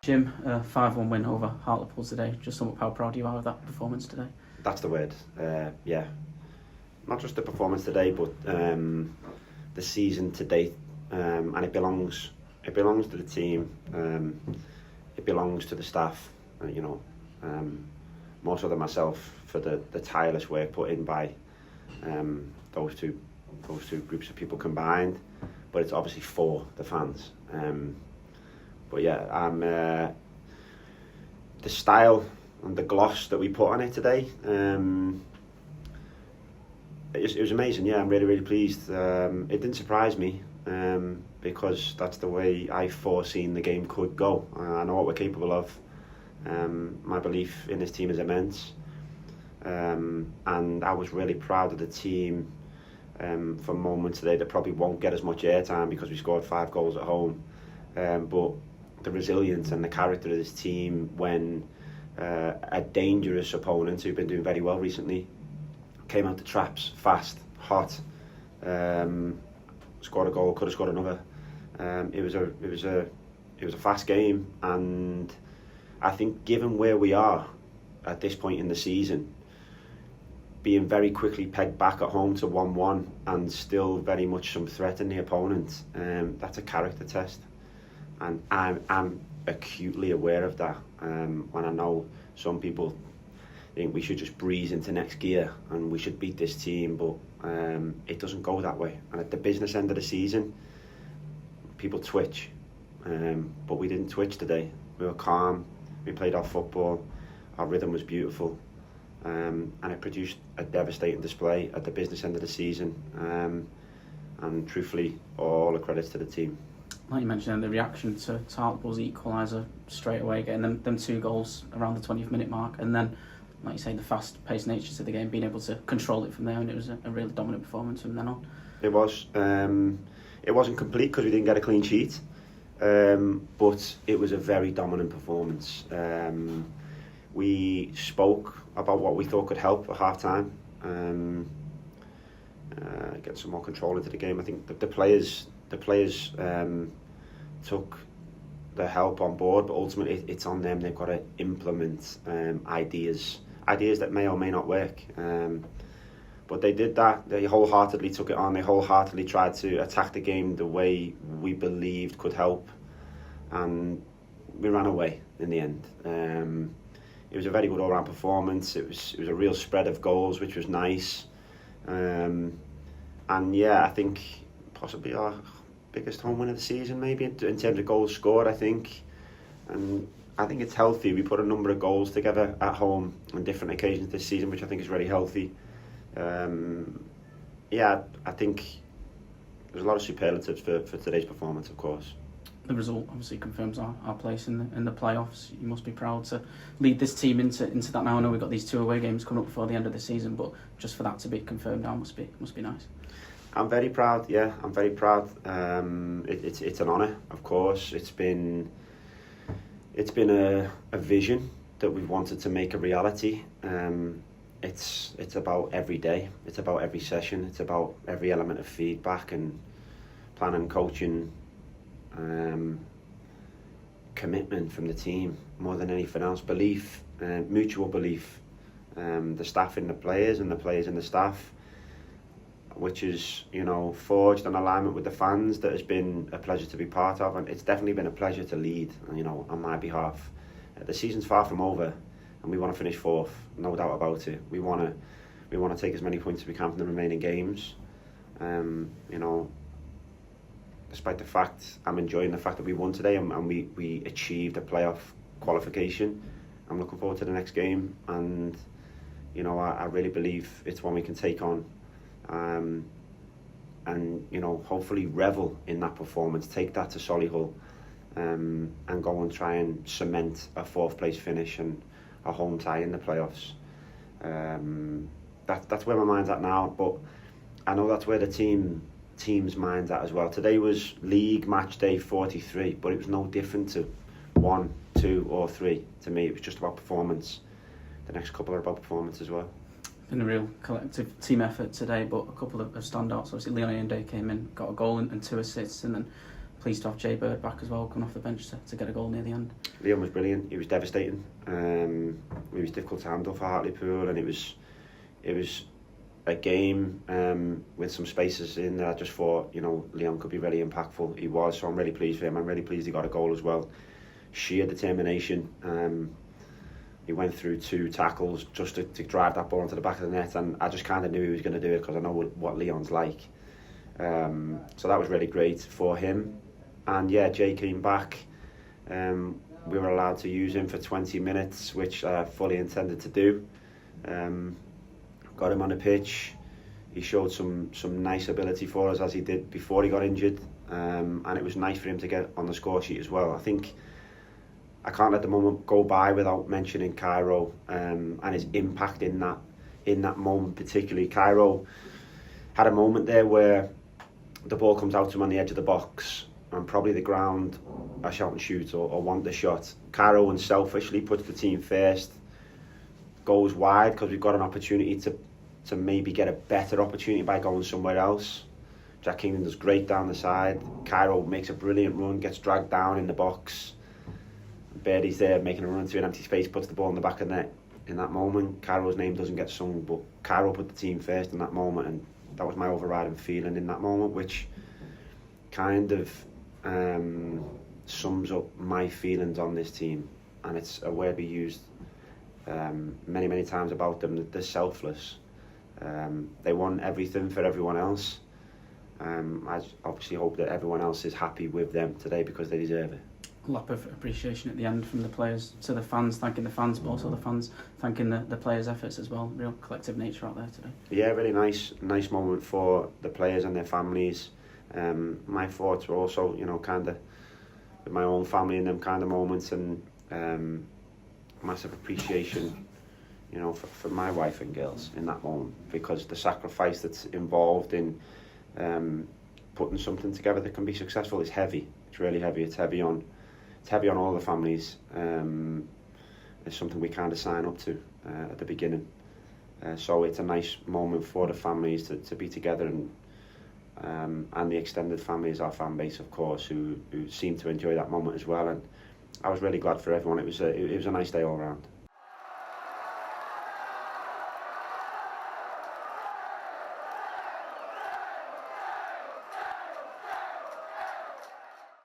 Jim, 5-1 win over Hartlepool today. Just sum up how proud you are of that performance today. That's the word. Yeah, not just the performance today, but the season to date, and it belongs to the team. It belongs to the staff. More so than myself, for the tireless work put in by those two groups of people combined. But it's obviously for the fans. But yeah, the style and the gloss that we put on it today, it was amazing. Yeah, I'm really pleased. It didn't surprise me because that's the way I foreseen the game could go. I know what we're capable of. My belief in this team is immense, and I was really proud of the team for moments today that probably won't get as much airtime because we scored 5 goals at home. But the resilience and the character of this team when a dangerous opponent who've been doing very well recently came out the traps fast, hot, scored a goal, could have scored another. It was a fast game, and I think given where we are at this point in the season, being very quickly pegged back at home to 1-1 and still very much some threat in the opponent, that's a character test. And I'm acutely aware of that when I know some people think we should just breeze into next gear and we should beat this team, but it doesn't go that way. And at the business end of the season, people twitch, but we didn't twitch today. We were calm, we played our football, our rhythm was beautiful, and it produced a devastating display at the business end of the season, and truthfully, all the credits to the team. Like you mentioned, the reaction to Hartlepool's equaliser straight away, getting them 2 goals around the 20th minute mark, and then, like you say, the fast-paced nature to the game, being able to control it from there, and it was a really dominant performance from then on. It was. It wasn't complete because we didn't get a clean sheet, but it was a very dominant performance. We spoke about what we thought could help at half-time, get some more control into the game. I think the players took the help on board, but ultimately it's on them. They've got to implement ideas that may or may not work, but they did that. They wholeheartedly took it on. They wholeheartedly tried to attack the game the way we believed could help, and we ran away in the end. It was a very good all-round performance. It was a real spread of goals, which was nice, and yeah, I think possibly our biggest home win of the season, maybe in terms of goals scored, I think. And I think it's healthy. We put a number of goals together at home on different occasions this season, which I think is really healthy. Yeah, I think there's a lot of superlatives for today's performance, of course. The result obviously confirms our place in the playoffs. You must be proud to lead this team into that now. I know we've got these 2 away games coming up before the end of the season, but just for that to be confirmed now must be nice. I'm very proud. Yeah, I'm very proud. It's an honour, of course. It's been a vision that we've wanted to make a reality. It's about every day. It's about every session. It's about every element of feedback and planning, coaching, commitment from the team more than anything else. Belief, mutual belief. The staff in the players and the players in the staff, which is, forged in alignment with the fans, that has been a pleasure to be part of, and it's definitely been a pleasure to lead, on my behalf. The season's far from over, and we want to finish 4th, no doubt about it. We want to take as many points as we can from the remaining games. Despite the fact, I'm enjoying the fact that we won today and we achieved a playoff qualification. I'm looking forward to the next game, and I really believe it's one we can take on. And hopefully revel in that performance, take that to Solihull, and go and try and cement a 4th place finish and a home tie in the playoffs. That's where my mind's at now, but I know that's where the team's mind's at as well. Today was league match day 43, but it was no different to 1, 2 or 3 to me. It was just about performance. The next couple are about performance as well. Been a real collective team effort today, but a couple of standouts. Obviously, Leon Ayende came in, got a goal and 2 assists, and then pleased to have Jay Bird back as well, coming off the bench to get a goal near the end. Liam was brilliant. He was devastating. He was difficult to handle for Hartlepool, and it was a game with some spaces in there. I just thought, Liam could be really impactful. He was, so I'm really pleased for him. I'm really pleased he got a goal as well. Sheer determination. He went through 2 tackles just to drive that ball into the back of the net, and I just kind of knew he was going to do it because I know what Leon's like. So that was really great for him. And yeah, Jay came back. We were allowed to use him for 20 minutes, which I fully intended to do. Got him on the pitch. He showed some nice ability for us, as he did before he got injured, and it was nice for him to get on the score sheet as well. I think I can't let the moment go by without mentioning Cairo and his impact in that moment particularly. Cairo had a moment there where the ball comes out to him on the edge of the box, and probably the ground a shout and shoot or want the shot. Cairo unselfishly puts the team first, goes wide because we've got an opportunity to maybe get a better opportunity by going somewhere else. Jack Kingdon does great down the side. Cairo makes a brilliant run, gets dragged down in the box. Birdie's there making a run to an empty space, puts the ball in the back of the net. In that moment, Cairo's name doesn't get sung, but Cairo put the team first in that moment, and that was my overriding feeling in that moment, which kind of sums up my feelings on this team. And it's a word we used many times about them. They're selfless. They want everything for everyone else. I obviously hope that everyone else is happy with them today because they deserve it. A lot of appreciation at the end from the players to the fans, thanking the fans, but also the fans thanking the players' efforts as well. Real collective nature out there today. Yeah, really nice moment for the players and their families. My thoughts were also, kind of with my own family in them kind of moments, and massive appreciation, for my wife and girls in that moment, because the sacrifice that's involved in putting something together that can be successful is heavy. It's really heavy. It's heavy on all the families. It's something we kind of sign up to at the beginning. So it's a nice moment for the families to be together, and the extended families, our fan base, of course, who seem to enjoy that moment as well. And I was really glad for everyone. It was a nice day all round.